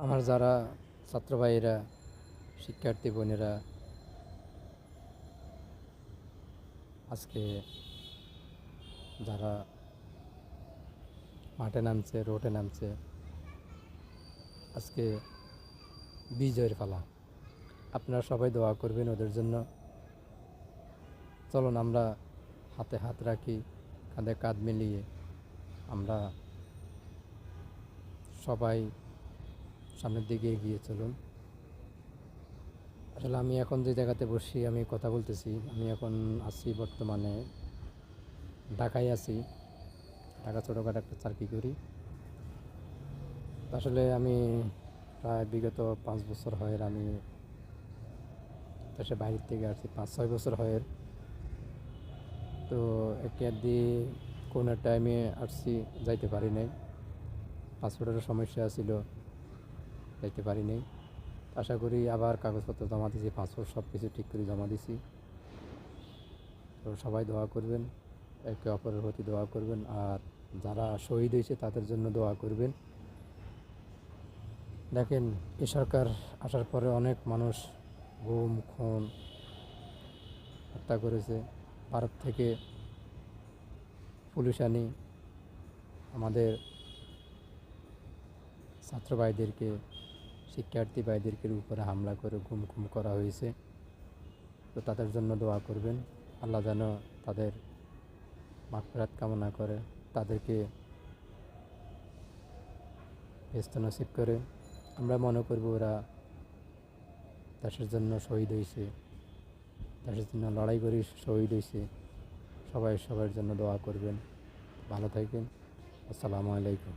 আমার যারা ছাত্র ভাইয়েরা, শিক্ষার্থী বোনেরা আজকে যারা মাঠে নামছে, রোডে নামছে, আজকে বিজয়ের পালা। আপনারা সবাই দোয়া করবেন ওদের জন্য। চলুন আমরা হাতে হাত রাখি, কাঁধে কাঁধ মিলিয়ে আমরা সবাই সামনের দিকে এগিয়ে চলুন। আসলে আমি এখন যে জায়গাতে বসি, আমি কথা বলতেছি, আমি এখন আছি বর্তমানে ঢাকায় আছি। ঢাকা ছোটোখাটো একটা চাকরি করি। আসলে আমি প্রায় বিগত 5 বছর হয় আমি দেশের বাইরের থেকে আসছি, 5-6 বছর হয়। তো একদি কোনো টাইমে আসছি, যাইতে পারি নাই, পাসপোর্টের সমস্যা ছিল, যাইতে পারি নাই। আশা করি আবার কাগজপত্র জমা দিয়েছি, পাসপোর্ট সব কিছু ঠিক করে জমা দিছি। তো সবাই দোয়া করবেন, একে অপরের প্রতি দোয়া করবেন, আর যারা শহীদ হয়েছে তাদের জন্য দোয়া করবেন। দেখেন, এ সরকার আসার পরে অনেক মানুষ গুম, খুন, হত্যা করেছে। ভারত থেকে পুলিশ আনি আমাদের ছাত্র ভাইদেরকে, শিক্ষার্থী ভাইদেরকে উপরে হামলা করে গুম খুম করা হয়েছে। তো তাদের জন্য দোয়া করবেন, আল্লাহ যেন তাদের মাগফিরাত কামনা করে, তাদেরকে বেহেশত নসিব করে। আমরা মনে করব ওরা দেশের জন্য শহীদ হয়েছে, দেশের জন্য লড়াই করে শহীদ হয়েছে। সবাই সবার জন্য দোয়া করবেন। ভালো থাকবেন। আসসালামু আলাইকুম।